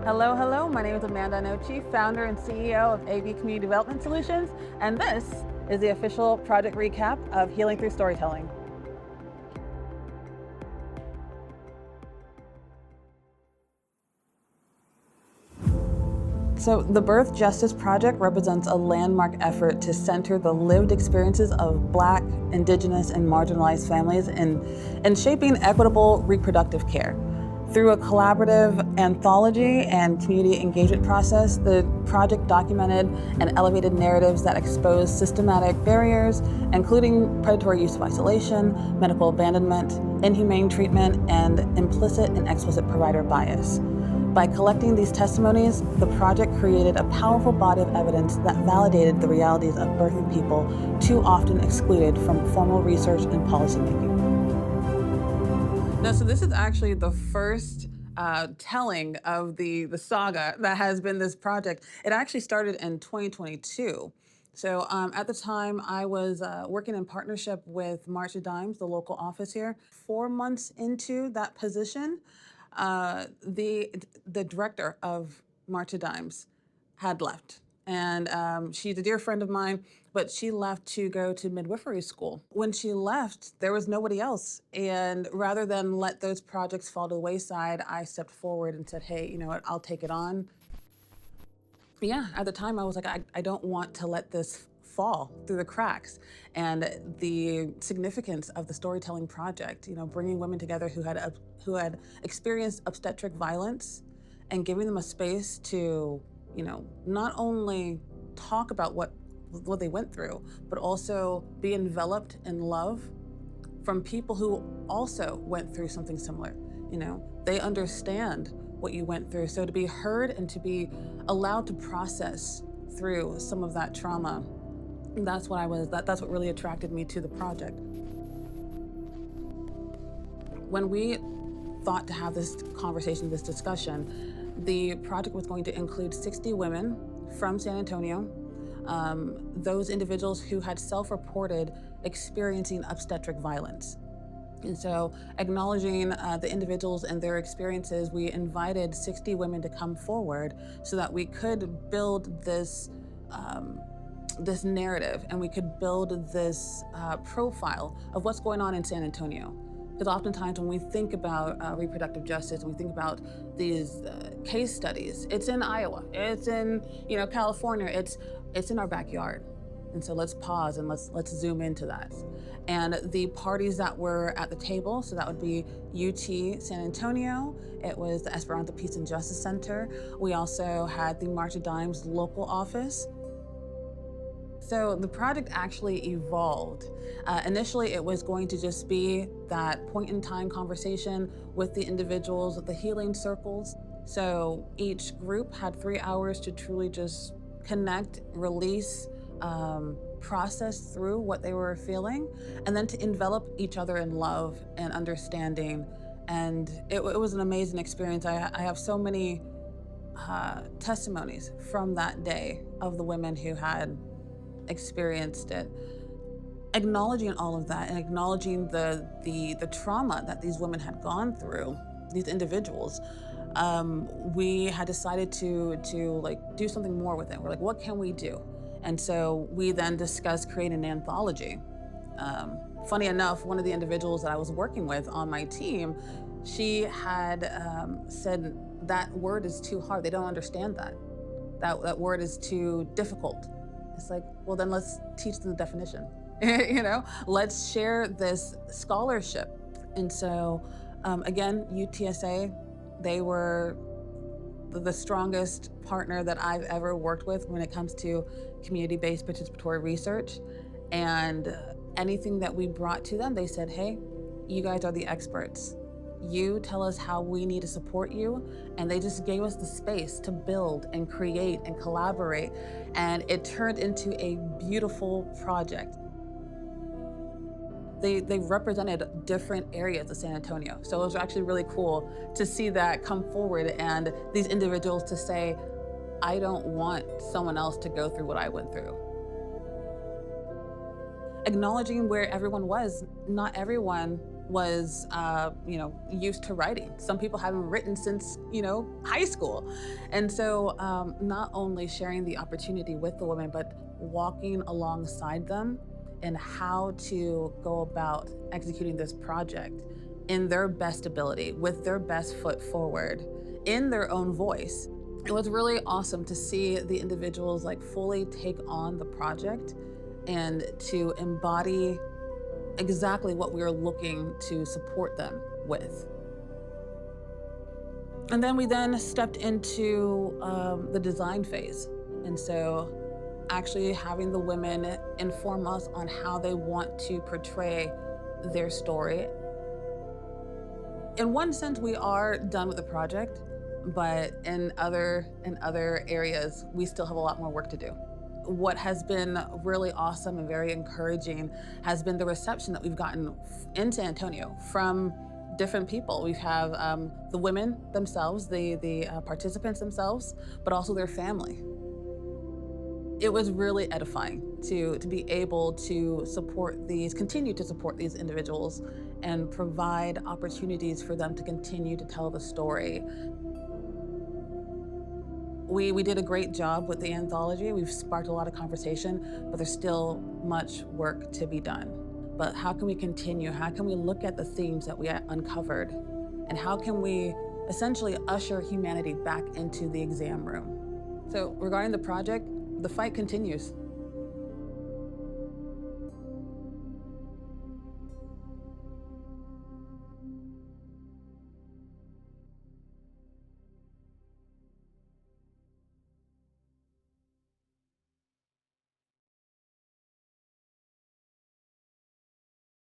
Hello, hello. My name is Amanda Onochie, founder and CEO of AV Community Development Solutions, and this is the official project recap of Healing Through Storytelling. So, the Birth Justice Project represents a landmark effort to center the lived experiences of Black, Indigenous, and marginalized families in shaping equitable reproductive care. Through a collaborative anthology and community engagement process, the project documented and elevated narratives that expose systematic barriers, including predatory use of isolation, medical abandonment, inhumane treatment, and implicit and explicit provider bias. By collecting these testimonies, the project created a powerful body of evidence that validated the realities of birthing people too often excluded from formal research and policymaking. Now, so this is actually the first telling of the saga that has been this project. It actually started in 2022. So at the time, I was working in partnership with March of Dimes, the local office here. 4 months into that position, the director of March of Dimes had left. And she's a dear friend of mine, but she left to go to midwifery school. When she left, there was nobody else. And rather than let those projects fall to the wayside, I stepped forward and said, hey, you know what, I'll take it on. Yeah, at the time I was like, I don't want to let this fall through the cracks. And the significance of the storytelling project, you know, bringing women together who had experienced obstetric violence and giving them a space to, you know, not only talk about what they went through, but also be enveloped in love from people who also went through something similar. You know, they understand what you went through. So to be heard and to be allowed to process through some of that trauma, that's what really attracted me to the project. When we thought to have this conversation, this discussion, the project was going to include 60 women from San Antonio, those individuals who had self-reported experiencing obstetric violence. And so, acknowledging the individuals and their experiences, we invited 60 women to come forward so that we could build this this narrative and we could build this profile of what's going on in San Antonio. Because oftentimes when we think about reproductive justice, and we think about these case studies, it's in Iowa, it's in California, it's in our backyard. And so let's pause and let's zoom into that. And the parties that were at the table, so that would be UT San Antonio, it was the Esperanza Peace and Justice Center. We also had the March of Dimes local office. So the project actually evolved. Initially, it was going to just be that point in time conversation with the individuals, the healing circles. So each group had 3 hours to truly just connect, release, process through what they were feeling, and then to envelop each other in love and understanding. And it was an amazing experience. I have so many testimonies from that day of the women who had experienced it. Acknowledging all of that and acknowledging the trauma that these women had gone through, these individuals, we had decided to like do something more with it. We're like, what can we do? And so we then discussed creating an anthology. Funny enough, one of the individuals that I was working with on my team, she had said that word is too hard. They don't understand that. That word is too difficult. It's like, well, then let's teach them the definition. Let's share this scholarship. And so, again, UTSA, they were the strongest partner that I've ever worked with when it comes to community-based participatory research. And anything that we brought to them, they said, hey, you guys are the experts. You tell us how we need to support you. And they just gave us the space to build and create and collaborate. And it turned into a beautiful project. They represented different areas of San Antonio. So it was actually really cool to see that come forward and these individuals to say, I don't want someone else to go through what I went through. Acknowledging where everyone was, not everyone was, used to writing. Some people haven't written since, high school. And so not only sharing the opportunity with the women, but walking alongside them and how to go about executing this project in their best ability, with their best foot forward, in their own voice. It was really awesome to see the individuals like fully take on the project and to embody exactly what we were looking to support them with. And then we then stepped into the design phase. And so actually having the women inform us on how they want to portray their story. In one sense, we are done with the project, but in other areas, we still have a lot more work to do. What has been really awesome and very encouraging has been the reception that we've gotten in San Antonio from different people. We have the women themselves, the participants themselves, but also their family. It was really edifying to be able to continue to support these individuals and provide opportunities for them to continue to tell the story. We did a great job with the anthology. We've sparked a lot of conversation, but there's still much work to be done. But how can we continue? How can we look at the themes that we uncovered? And how can we essentially usher humanity back into the exam room? So regarding the project, the fight continues.